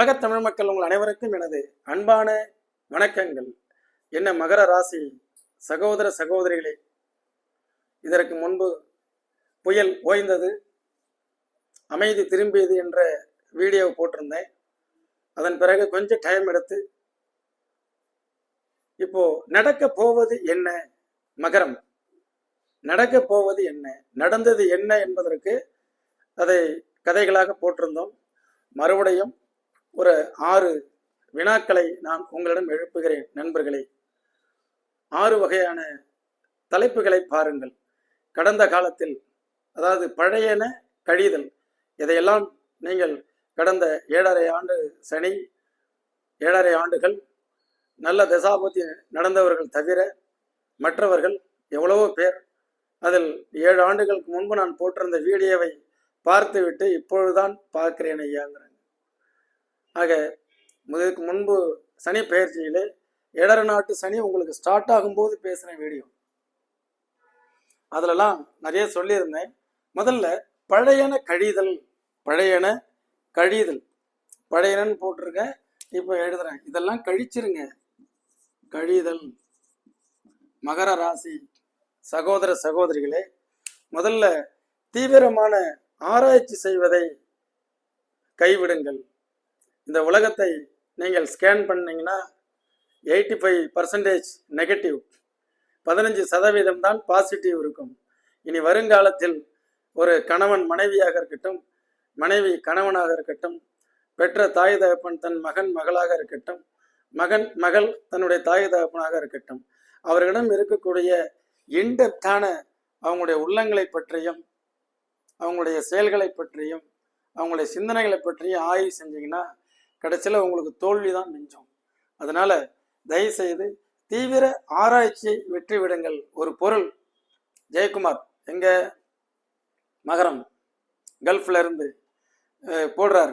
உலகத் தமிழ் மக்கள் உங்கள் அனைவருக்கும் எனது அன்பான வணக்கங்கள். என்ன மகர ராசி சகோதர சகோதரிகளே, இதற்கு முன்பு புயல் ஓய்ந்தது, அமைதி திரும்பியது என்ற வீடியோ போட்டிருந்தேன். அதன் பிறகு கொஞ்சம் டைம் எடுத்து இப்போ நடக்க போவது என்ன, மகரம் நடக்க போவது என்ன, நடந்தது என்ன என்பதற்கு அதை கதைகளாக போட்டிருந்தோம். மறுபடியும் ஒரு 6 வினாக்களை நான் உங்களிடம் எழுப்புகிறேன் நண்பர்களே. 6 வகையான தலைப்புகளை பாருங்கள். கடந்த காலத்தில், அதாவது பழையன கழிதல், இதையெல்லாம் நீங்கள் கடந்த 7.5 ஆண்டு சனி, 7.5 ஆண்டுகள் நல்ல தசாபதி நடந்தவர்கள் தவிர மற்றவர்கள் எவ்வளவோ பேர் அதில் 7 ஆண்டுகளுக்கு முன்பு நான் போட்டிருந்த வீடியோவை பார்த்துவிட்டு இப்பொழுதுதான் பார்க்கிறேன் ஐயாங்கிறாங்க. ஆக இதுக்கு முன்பு சனி பயிற்சியிலே 7.5 நாட்டு சனி உங்களுக்கு ஸ்டார்ட் ஆகும்போது பேசின வீடியோ, அதிலெல்லாம் நிறைய சொல்லியிருந்தேன். முதல்ல பழையன கழிதல், பழையன கழிதல், பழையனன்னு போட்டிருக்கேன், இப்போ எழுதுறேன். இதெல்லாம் கழிச்சிருங்க. கழிதல். மகர ராசி சகோதர சகோதரிகளே, முதல்ல தீவிரமான ஆராய்ச்சி செய்வதை கைவிடுங்கள். இந்த உலகத்தை நீங்கள் ஸ்கேன் பண்ணீங்கன்னா 85% நெகட்டிவ், 15% தான் பாசிட்டிவ் இருக்கும். இனி வருங்காலத்தில் ஒரு கணவன் மனைவியாக இருக்கட்டும், மனைவி கணவனாக இருக்கட்டும், பெற்ற தாய் தகப்பன் தன் மகன் மகளாக இருக்கட்டும், மகன் மகள் தன்னுடைய தாய் தகப்பனாக இருக்கட்டும், அவர்களிடம் இருக்கக்கூடிய இன்டெப்தான அவங்களுடைய உள்ளங்களை பற்றியும் அவங்களுடைய செயல்களை பற்றியும் அவங்களுடைய சிந்தனைகளை பற்றியும் ஆய்வு செஞ்சீங்கன்னா கடைசியில் உங்களுக்கு தோல்வி தான் மிஞ்சும். அதனால தயவுசெய்து தீவிர ஆராய்ச்சியை வெற்றி விடுங்கள். ஒரு பொருள், ஜெயக்குமார் எங்க மகரம் கல்ஃப்ல இருந்து போடுறார்,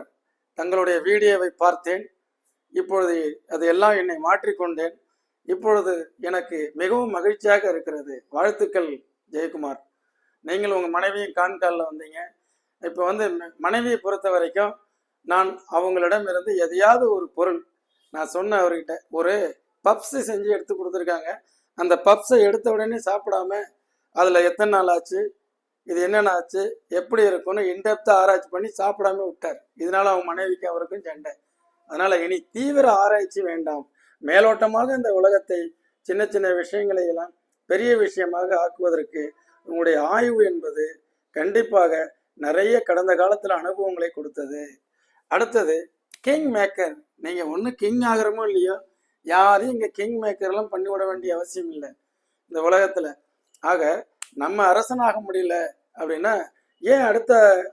தங்களுடைய வீடியோவை பார்த்தேன், இப்பொழுது அது எல்லாம் என்னை மாற்றிக்கொண்டேன், இப்பொழுது எனக்கு மிகவும் மகிழ்ச்சியாக இருக்கிறது, வாழ்த்துக்கள் ஜெயக்குமார். நீங்கள் உங்கள் மனைவியும் கான்காலில் வந்தீங்க. இப்போ மனைவியை பொறுத்த வரைக்கும் நான் அவங்களிடம் இருந்து எதையாவது ஒரு பொருள், நான் சொன்ன அவர்கிட்ட ஒரு பப்ஸு செஞ்சு எடுத்து கொடுத்துருக்காங்க. அந்த பப்ஸை எடுத்த உடனே சாப்பிடாம அதில் எத்தனை நாள் ஆச்சு, இது என்னென்ன ஆச்சு, எப்படி இருக்குன்னு இன்டெப்த்தாக ஆராய்ச்சி பண்ணி சாப்பிடாம விட்டார். இதனால அவங்க மனைவிக்கு அவருக்கும் சண்டை. அதனால இனி தீவிர ஆராய்ச்சி வேண்டாம். மேலோட்டமாக இந்த உலகத்தை சின்ன சின்ன விஷயங்களை எல்லாம் பெரிய விஷயமாக ஆக்குவதற்கு உங்களுடைய ஆய்வு என்பது கண்டிப்பாக நிறைய கடந்த காலத்தில் அனுபவங்களை கொடுத்தது. அடுத்தது கிங் மேக்கர். நீங்கள் ஒன்று கிங் ஆகிறமோ இல்லையோ, யாரையும் இங்கே கிங் மேக்கர்லாம் பண்ணிவிட வேண்டிய அவசியம் இல்லை இந்த உலகத்தில். ஆக நம்ம அரசனாக முடியல அப்படின்னா ஏன்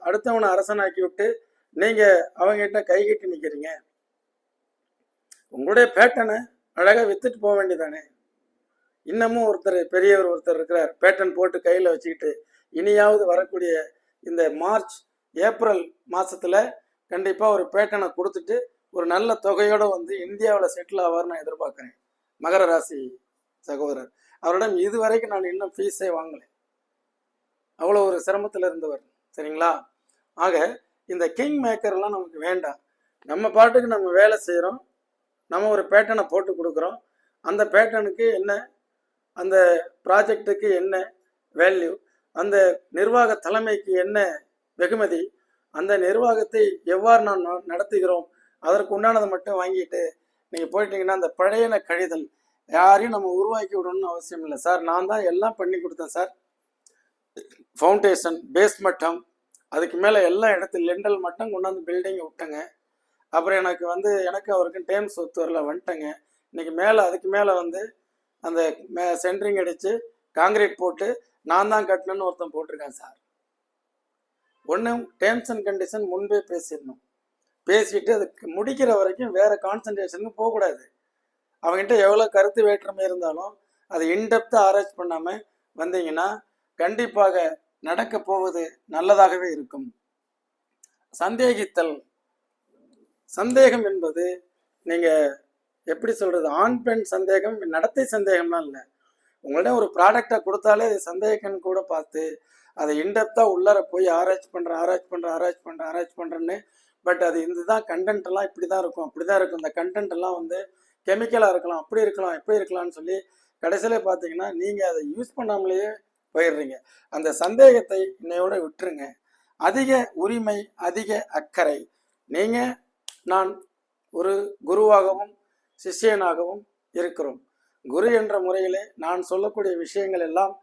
அடுத்தவனை அரசனாக்கி விட்டு நீங்கள் அவங்ககிட்ட கை கட்டி நிற்கிறீங்க? உங்களுடைய பேட்டனை அழகாக வித்துட்டு போக வேண்டியதானே. இன்னமும் பெரியவர் ஒருத்தர் இருக்கிறார், பேட்டன் போட்டு கையில் வச்சுக்கிட்டு இனியாவது வரக்கூடிய இந்த மார்ச் ஏப்ரல் மாதத்தில் கண்டிப்பாக ஒரு பேட்டனை கொடுத்துட்டு ஒரு நல்ல தொகையோடு இந்தியாவில் செட்டில் ஆவார் நான் எதிர்பார்க்குறேன். மகர ராசி சகோதரர், அவரிடம் இதுவரைக்கும் நான் இன்னும் ஃபீஸே வாங்கலை, அவ்வளோ ஒரு சிரமத்தில் இருந்தவர். சரிங்களா? ஆக இந்த கிங் மேக்கர்லாம் நமக்கு வேண்டாம். நம்ம பாட்டுக்கு நம்ம வேலை செய்கிறோம், நம்ம ஒரு பேட்டனை போட்டு கொடுக்குறோம், அந்த பேட்டனுக்கு என்ன, அந்த ப்ராஜெக்டுக்கு என்ன வேல்யூ, அந்த நிர்வாக தலைமைக்கு என்ன வெகுமதி, அந்த நிர்வாகத்தை எவ்வாறு நாம் நடத்துகிறோம், அதற்கு உண்டானதை மட்டும் வாங்கிட்டு நீங்கள் போயிட்டீங்கன்னா அந்த பழையன கழிதல். யாரையும் நம்ம உருவாக்கி விடணும்னு அவசியம் இல்லை சார். நான் தான் எல்லாம் பண்ணி கொடுத்தேன் சார், ஃபவுண்டேஷன் பேஸ் மட்டம், அதுக்கு மேலே எல்லா இடத்துல லெண்டல் மட்டம் கொண்டாந்து பில்டிங்கை விட்டேங்க. அப்புறம் எனக்கு அவருக்கு டேம்ஸ் ஒத்து வரல வந்துட்டேங்க. இன்னைக்கு மேலே அதுக்கு மேலே அந்த சென்ட்ரிங் அடித்து காங்கிரீட் போட்டு நான் தான் கட்டணும்னு ஒருத்தன் போட்டிருக்கேன் சார். ஒன்றும் டேர்ம்ஸ் அண்ட் கண்டிஷன் முன்பே பேசிடணும். பேசிட்டு அதுக்கு முடிக்கிற வரைக்கும் வேறு கான்சன்ட்ரேஷனுக்கு போகக்கூடாது. அவங்ககிட்ட எவ்வளோ கருத்து வேற்றுமை இருந்தாலும் அதை இன்டெப்த்தாக ஆராய்ச்சி பண்ணாமல் வந்தீங்கன்னா கண்டிப்பாக நடக்க போவது நல்லதாகவே இருக்கும். சந்தேகித்தல். சந்தேகம் என்பது நீங்கள் எப்படி சொல்கிறது, ஆண் பெண் சந்தேகம், நடத்தை சந்தேகம்லாம் இல்லை. உங்கள்ட்ட ஒரு ப்ராடக்டை கொடுத்தாலே அது சந்தேகம்னு கூட பார்த்து அதை இன்டெப்த்தாக உள்ளார போய் ஆராய்ச்சி பண்ணுறேன்னு பட் அது இதுதான் கண்டென்ட் எல்லாம் இப்படி தான் இருக்கும், அப்படி தான் இருக்கும், இந்த கண்டென்ட் எல்லாம் வந்து கெமிக்கலாக இருக்கலாம், அப்படி இருக்கலாம், இப்படி இருக்கலாம்னு சொல்லி கடைசியில் பார்த்தீங்கன்னா நீங்கள் அதை யூஸ் பண்ணாமலேயே போயிடுறீங்க. அந்த சந்தேகத்தை இன்னையோட விட்டுருங்க. அதிக உரிமை, அதிக அக்கறை. நீங்கள் நான் ஒரு குருவாகவும் சிஷ்யனாகவும் இருக்கிறோம். குரு என்ற முறையிலே நான் சொல்லக்கூடிய விஷயங்கள் எல்லாம்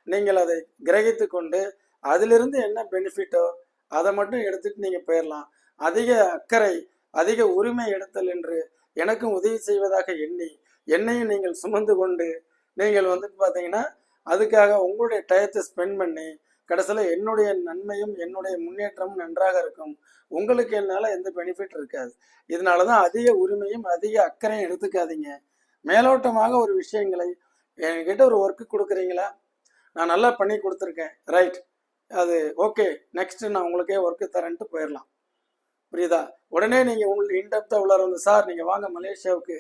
நீங்கள் அதை கிரகித்து கொண்டு அதிலிருந்து என்ன பெனிஃபிட்டோ அதை மட்டும் எடுத்துட்டு நீங்கள் போயிடலாம். அதிக அக்கறை, அதிக உரிமை எடுத்தல் என்று எனக்கும் உதவி செய்வதாக எண்ணி என்னையும் நீங்கள் சுமந்து கொண்டு நீங்கள் வந்துட்டு பார்த்தீங்கன்னா அதுக்காக உங்களுடைய டயத்தை ஸ்பெண்ட் பண்ணி கடைசியில் என்னுடைய நன்மையும் என்னுடைய முன்னேற்றமும் நன்றாக இருக்கும். உங்களுக்கு என்னால் எந்த பெனிஃபிட் இருக்காது. இதனால தான் அதிக உரிமையும் அதிக அக்கறையும் எடுத்துக்காதீங்க. மேலோட்டமாக ஒரு விஷயங்களை என்கிட்ட ஒரு ஒர்க்கு கொடுக்குறீங்களா, நான் நல்லா பண்ணி கொடுத்துருக்கேன், ரைட், அது ஓகே, நெக்ஸ்ட் நான் உங்களுக்கே ஒர்க்கு தரேன்ட்டு போயிடலாம். புரியுதா? உடனே நீங்கள் உங்களுக்கு இன்டெப்த்தாக உள்ளார வந்து, சார் நீங்கள் வாங்க மலேசியாவுக்கு,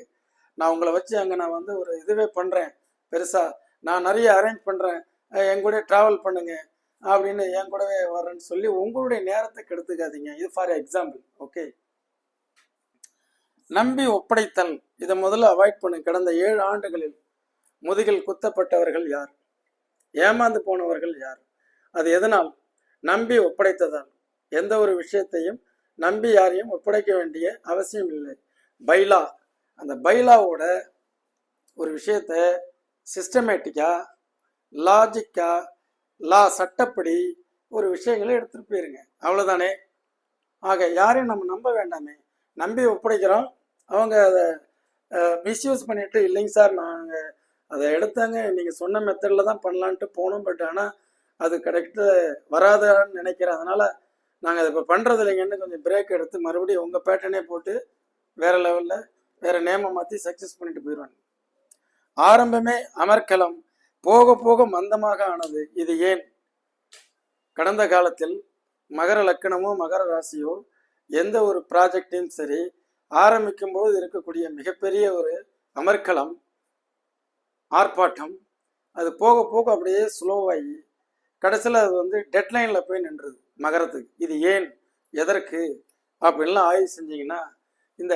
நான் உங்களை வச்சு அங்கே நான் வந்து ஒரு இதுவே பண்ணுறேன், பெருசாக நான் நிறைய அரேஞ்ச் பண்ணுறேன், என் கூட ட்ராவல் பண்ணுங்க அப்படின்னு என் கூடவே வர்றேன்னு சொல்லி உங்களுடைய நேரத்தை கெடுத்துக்காதீங்க. இது ஃபார் எக்ஸாம்பிள். ஓகே, நம்பி ஒப்படைத்தல், இதை முதல்ல அவாய்ட் பண்ணுங்க. கடந்த 7 ஆண்டுகளில் முதுகில் குத்தப்பட்டவர்கள் யார்? ஏமாந்து போனவர்கள் யார்? அது எதனால்? நம்பி ஒப்படைத்ததால். எந்த ஒரு விஷயத்தையும் நம்பி யாரையும் ஒப்படைக்க வேண்டிய அவசியம் இல்லை. பைலா, அந்த பைலாவோட ஒரு விஷயத்த சிஸ்டமேட்டிக்கா, லாஜிக்கா, சட்டப்படி ஒரு விஷயங்களை எடுத்துட்டு போயிருங்க, அவ்வளவுதானே. ஆக யாரையும் நம்ம நம்ப வேண்டாமே. நம்பி ஒப்படைக்கிறோம், அவங்க அதை மிஸ்யூஸ் பண்ணிட்டு, இல்லைங்க சார் நாங்கள் அதை எடுத்தாங்க, நீங்கள் சொன்ன மெத்தடில் தான் பண்ணலான்ட்டு போனோம், பட் ஆனால் அது கரெக்டாக வராதான்னு நினைக்கிறேன், அதனால் நாங்கள் அதை இப்போ பண்ணுறது இல்லைங்கன்னு கொஞ்சம் பிரேக் எடுத்து மறுபடியும் உங்கள் பேட்டர்னே போட்டு வேறு லெவலில் வேறு நேமை மாற்றி சக்ஸஸ் பண்ணிட்டு போயிடுவாங்க. ஆரம்பமே அமர்க்கலம், போக போக மந்தமாக ஆனது. இது ஏன்? கடந்த காலத்தில் மகர லக்கணமோ மகர ராசியோ எந்த ஒரு ப்ராஜெக்டையும் சரி ஆரம்பிக்கும் போது இருக்கக்கூடிய மிகப்பெரிய ஒரு அமர்க்கலம், ஆர்ப்பாட்டம், அது போக போக அப்படியே ஸ்லோவாகி கடைசியில் அது வந்து டெட்லைனில் போய் நின்றுது மகரத்துக்கு. இது ஏன், எதற்கு அப்படின்லாம் ஆய்வு செஞ்சீங்கன்னா இந்த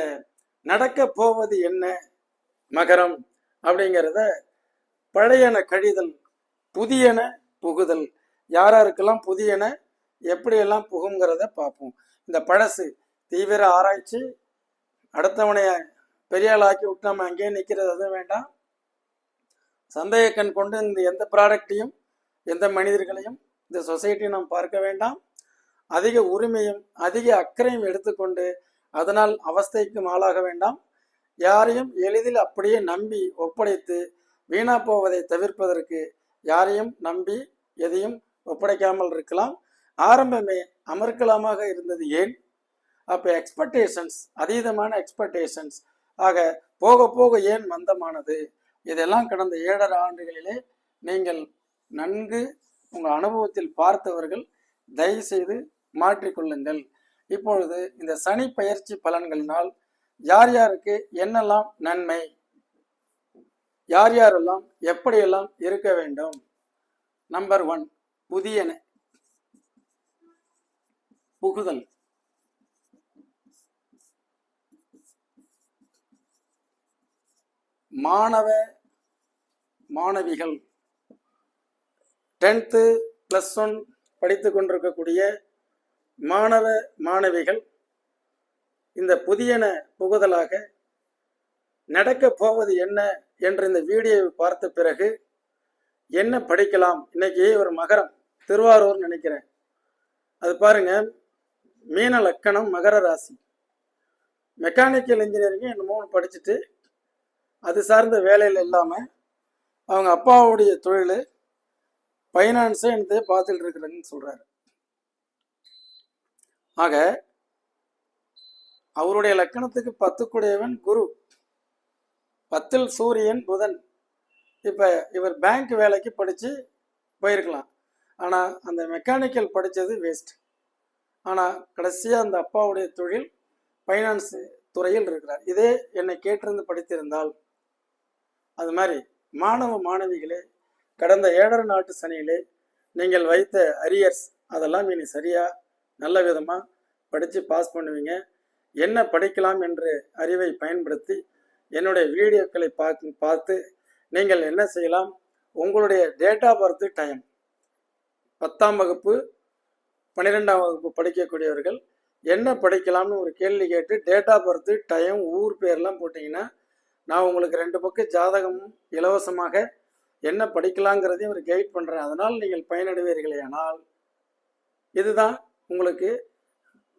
நடக்க போவது என்ன மகரம் அப்படிங்கிறத பழையன கழிதல், புதியன புகுதல். யாராருக்கெல்லாம் புதியன எப்படியெல்லாம் புகுங்கிறத பார்ப்போம். இந்த பழசு தீவிர ஆராய்ச்சி, அடுத்தவனைய பெரியாள் ஆக்கி விட்டு நம்ம அங்கேயே நிற்கிறது அது வேண்டாம். சந்தேக கண் கொண்டு இந்த எந்த ப்ராடக்டையும் எந்த மனிதர்களையும் இந்த சொசைட்டியும் நாம் பார்க்க வேண்டாம். அதிக உரிமையும் அதிக அக்கறையும் எடுத்துக்கொண்டு அதனால் அவஸ்தைக்கும் ஆளாக வேண்டாம். யாரையும் எளிதில் அப்படியே நம்பி ஒப்படைத்து வீணா போவதை தவிர்ப்பதற்கு யாரையும் நம்பி எதையும் ஒப்படைக்காமல் இருக்கலாம். ஆரம்பமே அமர்க்கலமாக இருந்தது ஏன்? அப்போ எக்ஸ்பெக்டேஷன்ஸ், அதீதமான எக்ஸ்பெக்டேஷன்ஸ். ஆக போக போக ஏன் மந்தமானது? இதெல்லாம் கடந்த 7.5 ஆண்டுகளிலே நீங்கள் நன்கு உங்கள் அனுபவத்தில் பார்த்தவர்கள் தயவு செய்து மாற்றிக்கொள்ளுங்கள். இப்பொழுது இந்த சனி பயிற்சி பலன்களினால் யார் யாருக்கு என்னெல்லாம் நன்மை, யார் யாரெல்லாம் எப்படியெல்லாம் இருக்க வேண்டும். நம்பர் 1, புதியன புகுதல். மாணவ மாணவிகள் 10th +1 படித்து கொண்டிருக்கக்கூடிய மாணவ மாணவிகள் இந்த புதியன புகுதலாக நடக்க போவது என்ன என்ற இந்த வீடியோவை பார்த்த பிறகு என்ன படிக்கலாம். இன்னைக்கு ஒரு மகரம், திருவாரூர் நினைக்கிறேன், அது பாருங்க, மீன லக்கணம், மகர ராசி, மெக்கானிக்கல் இன்ஜினியரிங் என்னமோ படிச்சுட்டு அது சார்ந்த வேலையில் இல்லாமல் அவங்க அப்பாவுடைய தொழில் ஃபைனான்ஸை என்னத்தையே பார்த்துட்டு இருக்கிறேன்னு சொல்கிறாரு. ஆக அவருடைய லக்கணத்துக்கு 10 கூடையவன் குரு, 10ல் சூரியன் புதன். இப்போ இவர் பேங்க் வேலைக்கு படித்து போயிருக்கலாம், ஆனால் அந்த மெக்கானிக்கல் படித்தது வேஸ்ட். ஆனால் கடைசியாக அந்த அப்பாவுடைய தொழில் ஃபைனான்ஸ் துறையில் இருக்கிறார். இதே என்னை கேட்டிருந்து படித்திருந்தால், அது மாதிரி மாணவ மாணவிகளே, கடந்த 7.5 நாட்டு சனியிலே நீங்கள் வைத்த அரியர்ஸ் அதெல்லாம் இனி சரியாக நல்ல விதமாக படித்து பாஸ் பண்ணுவீங்க. என்ன படிக்கலாம் என்று அறிவை பயன்படுத்தி என்னுடைய வீடியோக்களை பார்த்து நீங்கள் என்ன செய்யலாம், உங்களுடைய டேட் ஆஃப் பர்த் டைம் 10ஆம் வகுப்பு 12ஆம் வகுப்பு படிக்கக்கூடியவர்கள் என்ன படிக்கலாம்னு ஒரு கேள்வி கேட்டு டேட் ஆஃப் பர்த் டைம் ஊர் பேர்லாம் போட்டிங்கன்னா நான் உங்களுக்கு 2 பக்கம் ஜாதகமும் இலவசமாக என்ன படிக்கலாங்கிறதையும் ஒரு கைட் பண்ணுறேன். அதனால் நீங்கள் பயனடைவீர்களே. ஆனால் இதுதான் உங்களுக்கு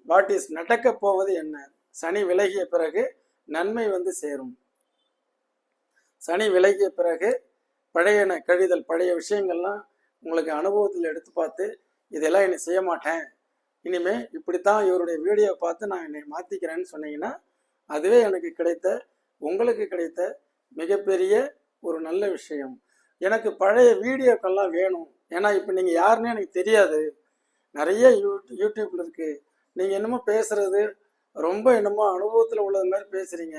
வாட் இஸ் நடக்க போவது என்ன. சனி விலகிய பிறகு நன்மை வந்து சேரும். சனி விலகிய பிறகு பழையன கழிதல், பழைய விஷயங்கள்லாம் உங்களுக்கு அனுபவத்தில் எடுத்து பார்த்து இதெல்லாம் என்னை செய்ய மாட்டேன், இனிமே இப்படித்தான் இவருடைய வீடியோவை பார்த்து நான் என்னை மாற்றிக்கிறேன்னு சொன்னீங்கன்னா அதுவே எனக்கு கிடைத்த, உங்களுக்கு கிடைத்த மிகப்பெரிய ஒரு நல்ல விஷயம். எனக்கு பழைய வீடியோக்கள்லாம் வேணும். ஏன்னா இப்போ நீங்கள் யாருன்னு எனக்கு தெரியாது. நிறைய யூடியூப்ல இருக்கு. நீங்கள் என்னமோ பேசுறது ரொம்ப என்னமோ அனுபவத்தில் உள்ளது மாதிரி பேசுகிறீங்க.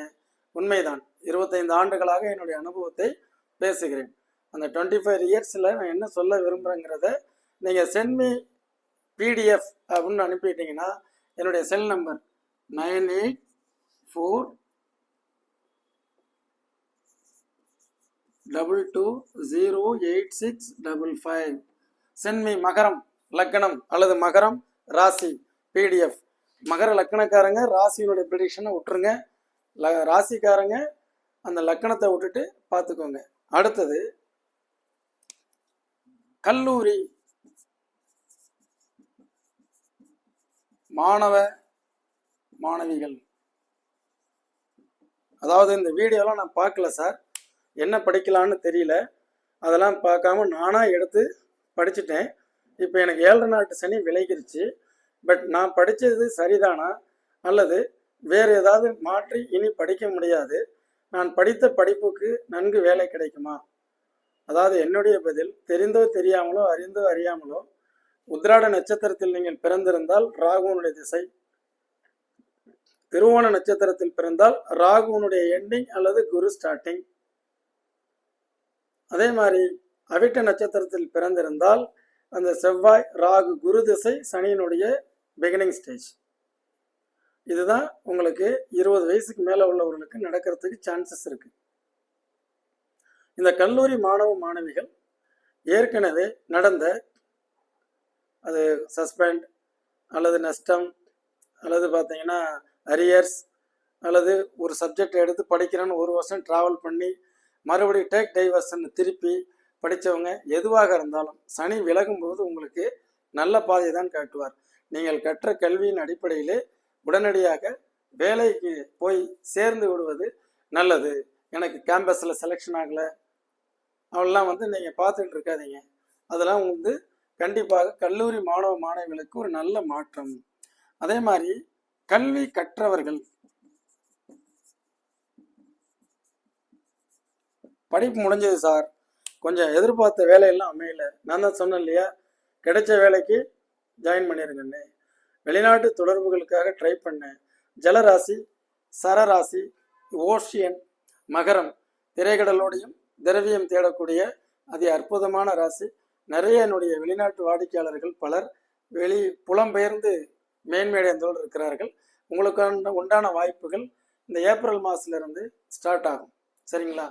உண்மைதான், 25 ஆண்டுகளாக என்னுடைய அனுபவத்தை பேசுகிறேன். அந்த 25 இயர்ஸில் நான் என்ன சொல்ல விரும்புகிறேங்கிறத நீங்கள் சென்ட்மி பிடிஎஃப் அப்படின்னு அனுப்பிட்டீங்கன்னா என்னுடைய செல் நம்பர் 9842208655. சென்ட்மி மகரம் லக்கணம் அல்லது மகரம் ராசி பிடிஎஃப். மகர லக்கணக்காரங்க ராசியினுடைய ப்ரெடிக்ஷனை விட்டுருங்க, ராசிக்காரங்க அந்த லக்கணத்தை விட்டுட்டு பார்த்துக்கோங்க. அடுத்தது கல்லூரி மாணவ மாணவிகள். அதாவது இந்த வீடியோலாம் நான் பார்க்கல சார், என்ன படிக்கலான்னு தெரியல, அதெல்லாம் பார்க்காம நானாக எடுத்து படிச்சுட்டேன். இப்போ எனக்கு 7 நாட்டு சனி விலகிருச்சு. பட் நான் படித்தது சரிதானா அல்லது வேறு ஏதாவது மாற்றி இனி படிக்க முடியாது, நான் படித்த படிப்புக்கு நன்கு வேலை கிடைக்குமா? அதாவது என்னுடைய பதில், தெரிந்தோ தெரியாமலோ அறிந்தோ அறியாமலோ உத்திராட நட்சத்திரத்தில் நீங்கள் பிறந்திருந்தால் ராகுனுடைய திசை, திருவோண நட்சத்திரத்தில் பிறந்தால் ராகுனுடைய எண்டிங் அல்லது குரு ஸ்டார்டிங், அதே மாதிரி அவிட்ட நட்சத்திரத்தில் பிறந்திருந்தால் அந்த செவ்வாய் ராகு குரு திசை சனியினுடைய பிகினிங் ஸ்டேஜ். இதுதான் உங்களுக்கு 20 வயசுக்கு மேலே உள்ளவர்களுக்கு நடக்கிறதுக்கு சான்சஸ் இருக்கு. இந்த கல்லூரி மாணவ மாணவிகள் ஏற்கனவே நடந்த அது சஸ்பெண்ட் அல்லது நஷ்டம் அல்லது பார்த்தீங்கன்னா அரியர்ஸ் அல்லது ஒரு சப்ஜெக்ட் எடுத்து படிக்கிறேன்னு 1 வருஷம் ட்ராவல் பண்ணி மறுபடியும் டேக் டைவர்ஷன் திருப்பி படித்தவங்க எதுவாக இருந்தாலும் சனி விலகும்போது உங்களுக்கு நல்ல பாதையை தான் காட்டுவார். நீங்கள் கற்ற கல்வியின் அடிப்படையிலே உடனடியாக வேலைக்கு போய் சேர்ந்து விடுவது நல்லது. எனக்கு கேம்பஸில் செலெக்ஷன் ஆகலை அவெல்லாம் வந்து நீங்கள் பார்த்துட்டு இருக்காதீங்க. அதெல்லாம் வந்து கண்டிப்பாக கல்லூரி மாணவ மாணவிகளுக்கு ஒரு நல்ல மாற்றம். அதே மாதிரி கல்வி கற்றவர்கள், படிப்பு முடிஞ்சது சார், கொஞ்சம் எதிர்பார்த்த வேலையெல்லாம் அமையல, நான் தான் சொன்னேன் இல்லையா, கிடைச்ச வேலைக்கு ஜாயின் பண்ணிருங்கன்னு. வெளிநாட்டு தொடர்புகளுக்காக ட்ரை பண்ணேன். ஜலராசி, சரராசி, ஓஷியன், மகரம், திரைக்கடலோடையும் திரவியம் தேடக்கூடிய அதி அற்புதமான ராசி. நிறைய என்னுடைய வெளிநாட்டு வாடிக்கையாளர்கள் பலர் புலம்பெயர்ந்து மேன்மேடையந்தோடு இருக்கிறார்கள். உங்களுக்கு உண்டான வாய்ப்புகள் இந்த ஏப்ரல் மாதத்திலிருந்து ஸ்டார்ட் ஆகும். சரிங்களா?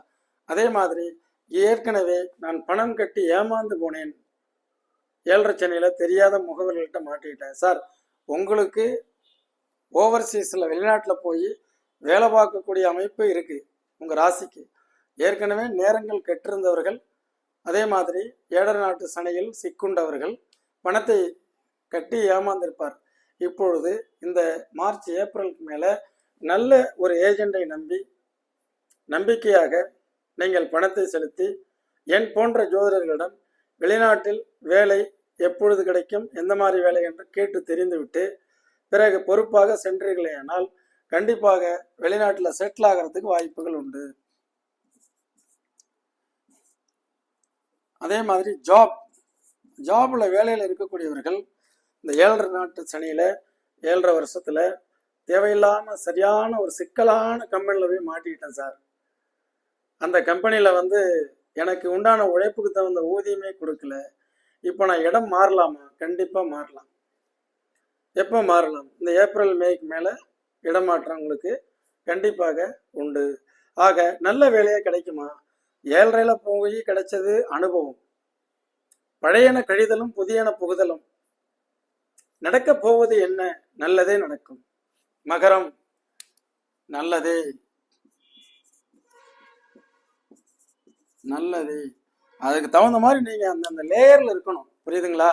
அதே மாதிரி ஏற்கனவே நான் பணம் கட்டி ஏமாந்து போனேன், 7.5 சனியில் தெரியாத முகவர்கள்ட்ட மாட்டிக்கிட்டேன் சார். உங்களுக்கு ஓவர்சீஸில் வெளிநாட்டில் போய் வேலை பார்க்கக்கூடிய அமைப்பு இருக்குது. உங்கள் ராசிக்கு ஏற்கனவே நேரங்கள் கெட்டிருந்தவர்கள், அதே மாதிரி 7 நாட்டு சனியில் சிக்குண்டவர்கள் பணத்தை கட்டி ஏமாந்திருப்பார். இப்பொழுது இந்த மார்ச் ஏப்ரலுக்கு மேலே நல்ல ஒரு ஏஜெண்டை நம்பிக்கையாக நீங்கள் பணத்தை செலுத்தி என் போன்ற ஜோதிடர்களிடம் வெளிநாட்டில் வேலை எப்பொழுது கிடைக்கும், எந்த மாதிரி வேலை என்று கேட்டு தெரிந்துவிட்டு பிறகு பொறுப்பாக சென்றீர்களேயானால் கண்டிப்பாக வெளிநாட்டில் செட்டில் ஆகிறதுக்கு வாய்ப்புகள் உண்டு. அதே மாதிரி ஜாப்ல வேலையில் இருக்கக்கூடியவர்கள் இந்த 7 நாட்டு சனியில் 7.5 வருஷத்தில் தேவையில்லாமல் சரியான ஒரு சிக்கலான கம்பெனியில் போய் மாட்டிக்கிட்டேன் சார். அந்த கம்பெனியில் வந்து எனக்கு உண்டான உழைப்புக்கு தகுந்த ஊதியமே கொடுக்கல. இப்போ நான் இடம் மாறலாமா? கண்டிப்பாக மாறலாம். எப்போ மாறலாம்? இந்த ஏப்ரல் மேக்கு மேலே இடமாற்றம் உங்களுக்கு கண்டிப்பாக உண்டு. ஆக நல்ல வேலையாக கிடைக்குமா? 7.5 போய் கிடைச்சது அனுபவம். பழையன கழிதலும் புதியன புகுதலும். நடக்க போவது என்ன? நல்லதே நடக்கும். மகரம், நல்லதே நல்லதே. அதுக்கு தகுந்த மாதிரி நீங்க அந்த லேயர்ல இருக்கணும். புரியுதுங்களா?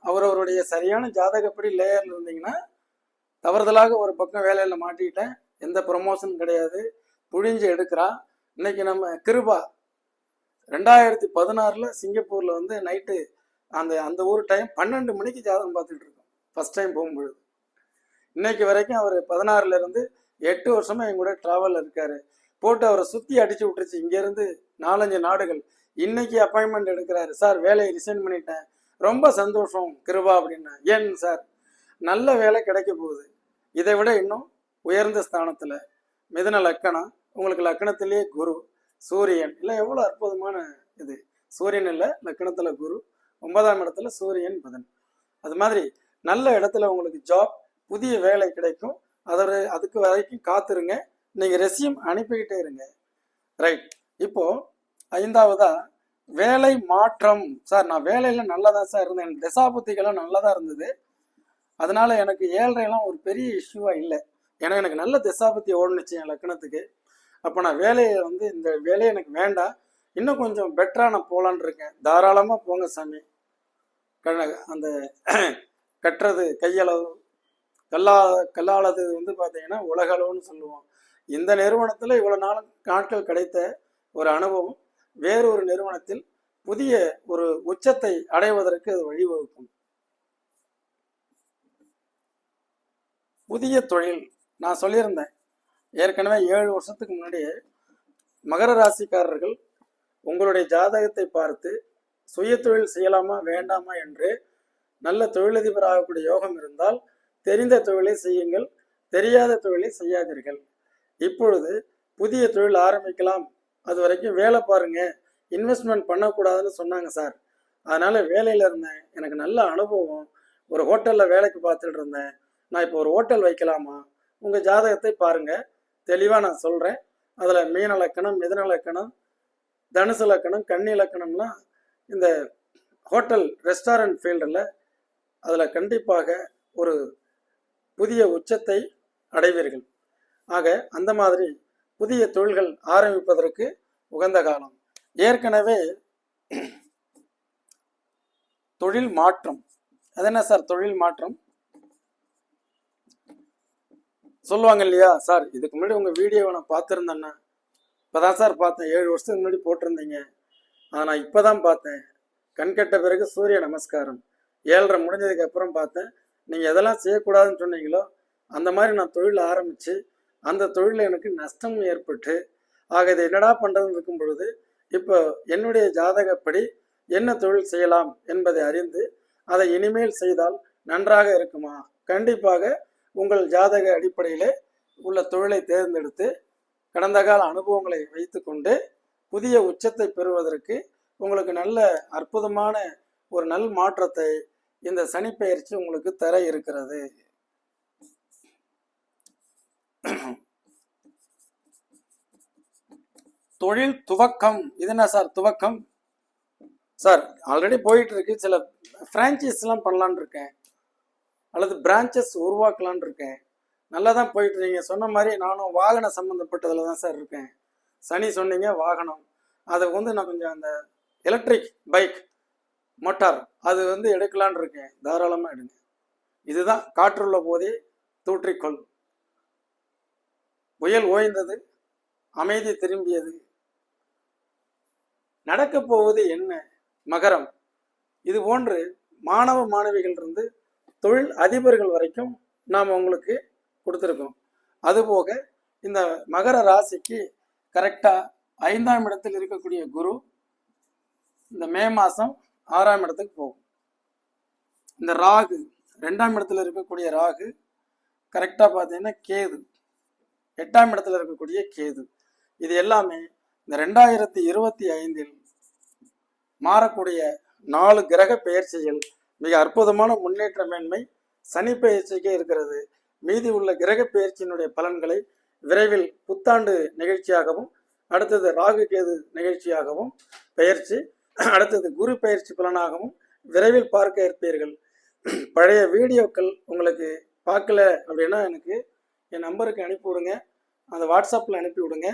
அவரவருடைய சரியான ஜாதகப்படி லேயர்ல இருந்தீங்கன்னா, தவறுதலாக ஒரு பக்கம் வேலையில மாட்டிக்கிட்டேன், எந்த ப்ரமோஷன் கிடையாது, புழிஞ்சு எடுக்கிறா. இன்னைக்கு நம்ம கிருபா 2016 சிங்கப்பூர்ல வந்து நைட்டு அந்த ஊர் டைம் 12 மணிக்கு ஜாதகம் பார்த்துட்டு இருக்கோம் ஃபர்ஸ்ட் டைம் போகும்பொழுது. இன்னைக்கு வரைக்கும் அவர் 16 இருந்து 8 வருஷமா என் கூட டிராவல் இருக்காரு. போட்டு அவரை சுத்தி அடிச்சு விட்டுருச்சு. இங்க இருந்து 4-5 நாடுகள். இன்னைக்கு அப்பாயின்மெண்ட் எடுக்கிறாரு. சார் வேலையை ரிசைன் பண்ணிட்டேன், ரொம்ப சந்தோஷம் கிருபா அப்படின்னா. ஏன் சார்? நல்ல வேலை கிடைக்க போகுது. இதை விட இன்னும் உயர்ந்த ஸ்தானத்துல மிதுன லக்கணம், உங்களுக்கு லக்கணத்திலேயே குரு, சூரியன். இல்லை எவ்வளோ அற்புதமான இது! சூரியன் இல்லை, லக்கணத்துல குரு, 9ஆம் இடத்துல சூரியன் புதன். அது மாதிரி நல்ல இடத்துல உங்களுக்கு ஜாப், புதிய வேலை கிடைக்கும். அதுக்கு வரைக்கும் காத்துருங்க. நீங்க ரெசியூம் அனுப்பிக்கிட்டே இருங்க. ரைட். இப்போ 5வதா வேலை மாற்றம். சார் நான் வேலையில நல்லதான் சார் இருந்தேன், எனக்கு தசாபுத்திகள்லாம் நல்லதா இருந்தது, அதனால எனக்கு 7.5 ஒரு பெரிய இஷ்யூவா இல்லை. ஏன்னா எனக்கு நல்ல தசாபுத்தி ஓடுனுச்சு என் லக்கணத்துக்கு. அப்போ நான் வேலையை வந்து இந்த வேலையை எனக்கு வேண்டாம், இன்னும் கொஞ்சம் பெட்டரா நான் போகலான் இருக்கேன். தாராளமா போங்க சாமி. அந்த கட்டுறது கையளவு, கல்லாளது வந்து பார்த்தீங்கன்னா உலகளவுன்னு சொல்லுவோம். இந்த நிறுவனத்தில் இவ்வளோ நாட்கள் கிடைத்த ஒரு அனுபவம் வேறொரு நிறுவனத்தில் புதிய ஒரு உச்சத்தை அடைவதற்கு அது வழிவகுக்கும். புதிய தொழில் நான் சொல்லியிருந்தேன் ஏற்கனவே 7 வருஷத்துக்கு முன்னாடியே. மகர ராசிக்காரர்கள் உங்களுடைய ஜாதகத்தை பார்த்து சுய தொழில் செய்யலாமா வேண்டாமா என்று, நல்ல தொழிலதிபர் ஆகக்கூடிய யோகம் இருந்தால் தெரிந்த தொழிலை செய்யுங்கள், தெரியாத தொழிலை செய்யாதீர்கள். இப்பொழுது புதிய தொழில் ஆரம்பிக்கலாம், அது வரைக்கும் வேலை பாருங்க, இன்வெஸ்ட்மெண்ட் பண்ணக்கூடாதுன்னு சொன்னாங்க சார். அதனால வேலையில இருந்தேன், எனக்கு நல்ல அனுபவம். ஒரு ஹோட்டல்ல வேலைக்கு பார்த்துட்டு இருந்தேன், நான் இப்போ ஒரு ஹோட்டல் வைக்கலாமா? உங்க ஜாதகத்தை பாருங்க, தெளிவா நான் சொல்றேன். அதுல மீன லக்கணம், மிதுன லக்கணம், தனுசு லக்கணம், கன்னி லக்கணம்லாம் இந்த ஹோட்டல் ரெஸ்டாரண்ட் ஃபீல்டில் அதில் கண்டிப்பாக ஒரு புதிய உச்சத்தை அடைவீர்கள். ஆக அந்த மாதிரி புதிய தொழில்கள் ஆரம்பிப்பதற்கு உகந்த காலம். ஏற்கனவே தொழில் மாற்றம். அது என்ன சார் தொழில் மாற்றம் சொல்லுவாங்க இல்லையா? சார் இதுக்கு முன்னாடி உங்கள் வீடியோவை நான் பார்த்துருந்தேன்னா, இப்போதான் சார் பார்த்தேன், 7 வருஷத்துக்கு முன்னாடி போட்டிருந்தீங்க, அதை நான் இப்போ தான் பார்த்தேன், கண்கட்ட பிறகு சூரிய நமஸ்காரம் 7:30 முடிஞ்சதுக்கு அப்புறம் பார்த்தேன், நீங்கள் எதெல்லாம் செய்யக்கூடாதுன்னு சொன்னீங்களோ அந்த மாதிரி நான் தொழில் ஆரம்பித்து அந்த தொழிலில் எனக்கு நஷ்டம் ஏற்பட்டு, ஆக இதை என்னடா பண்ணுறதுன்னு இருக்கும் பொழுது இப்போ என்னுடைய ஜாதகப்படி என்ன தொழில் செய்யலாம் என்பதை அறிந்து அதை இனிமேல் செய்தால் நன்றாக இருக்குமா? கண்டிப்பாக உங்கள் ஜாதக அடிப்படையிலே உள்ள தொழிலை தேர்ந்தெடுத்து கடந்த கால அனுபவங்களை வைத்து கொண்டு புதிய உச்சத்தை பெறுவதற்கு உங்களுக்கு நல்ல அற்புதமான ஒரு நல் மாற்றத்தை இந்த சனி பெயர்ச்சி உங்களுக்கு தர இருக்கிறது. தொழில் துவக்கம். இது என்ன சார் துவக்கம்? சார் ஆல்ரெடி போயிட்டு இருக்கு, சில பிரான்ச்சைஸ் எல்லாம் பண்ணலான் இருக்கேன், அல்லது பிரான்ச்சஸ் உருவாக்கலான் இருக்கேன். நல்லா தான் போயிட்டு நீங்க சொன்ன மாதிரி நானும் வாகன சம்மந்தப்பட்டதில் தான் சார் இருக்கேன். சனி சொன்னீங்க வாகனம், அதை வந்து நான் கொஞ்சம் அந்த எலக்ட்ரிக் பைக் மோட்டார் அது வந்து எடுக்கலான் இருக்கேன். தாராளமாக எடுங்க. இதுதான் காற்றுள்ள போதே தூற்றிக்கொள். புயல் ஓய்ந்தது, அமைதி திரும்பியது. நடக்க போவது என்ன? மகரம். இது போன்று மாணவ மாணவிகள் இருந்து தொழில் அதிபர்கள் வரைக்கும் நாம் உங்களுக்கு கொடுத்துருக்கோம். அதுபோக இந்த மகர ராசிக்கு கரெக்டாக 5ஆம் இடத்தில் இருக்கக்கூடிய குரு இந்த மே மாதம் 6ஆம் இடத்துக்கு போகும். இந்த ராகு 2ஆம் இடத்துல இருக்கக்கூடிய ராகு கரெக்டாக பார்த்தீங்கன்னா கேது 8ஆம் இடத்துல இருக்கக்கூடிய கேது. இது எல்லாமே இந்த 2025 மாறக்கூடிய 4 கிரக பெயர்ச்சிகள் மிக அற்புதமான முன்னேற்ற மேன்மை சனி பெயர்ச்சிக்கே இருக்கிறது. மீதி உள்ள கிரக பெயர்ச்சியினுடைய பலன்களை விரைவில் புத்தாண்டு நிகழ்ச்சியாகவும், அடுத்தது ராகு கேது நிகழ்ச்சியாகவும் பெயர்ச்சி, அடுத்தது குரு பயிற்சி பலனாகவும் விரைவில் பார்க்க இருப்பீர்கள். பழைய வீடியோக்கள் உங்களுக்கு பார்க்கல அப்படின்னா எனக்கு என் நம்பருக்கு அனுப்பி விடுங்க, அந்த வாட்ஸ்அப்பில் அனுப்பி விடுங்க,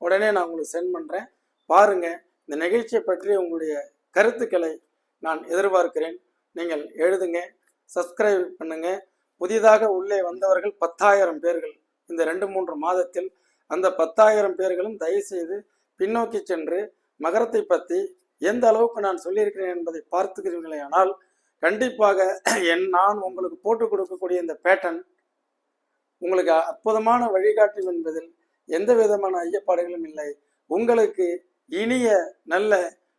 உடனே நான் உங்களுக்கு சென்ட் பண்ணுறேன். பாருங்கள், இந்த நிகழ்ச்சியை பற்றி உங்களுடைய கருத்துக்களை நான் எதிர்பார்க்கிறேன். நீங்கள் எழுதுங்க, சப்ஸ்கிரைப் பண்ணுங்க. புதிதாக உள்ளே வந்தவர்கள் 10,000 பேர்கள் இந்த 2-3 மாதத்தில். அந்த 10,000 பேர்களும் தயவுசெய்து பின்னோக்கி சென்று மகரத்தை பற்றி எந்த அளவுக்கு நான் சொல்லியிருக்கிறேன் என்பதை பார்த்துக்கிறீர்களே ஆனால் கண்டிப்பாக நான் உங்களுக்கு போட்டு கொடுக்கக்கூடிய இந்த பேட்டர்ன் உங்களுக்கு அற்புதமான வழிகாட்டும் என்பதில் எந்த விதமான ஐயப்பாடுகளும் இல்லை. உங்களுக்கு இனிய நல்ல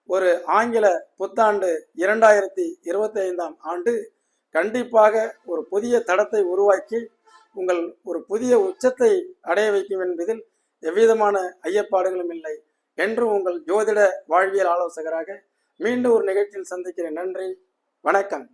ஒரு ஆங்கில புத்தாண்டு 2025ஆம் ஆண்டு கண்டிப்பாக ஒரு புதிய தடத்தை உருவாக்கி உங்கள் ஒரு புதிய உச்சத்தை அடைய வைக்கும் என்பதில் எவ்விதமான ஐயப்பாடுகளும் இல்லை. என்று உங்கள் ஜோதிட வாழ்வியல் ஆலோசகராக மீண்டும் ஒரு நிகழ்ச்சியில் சந்திக்கிறேன். நன்றி, வணக்கம்.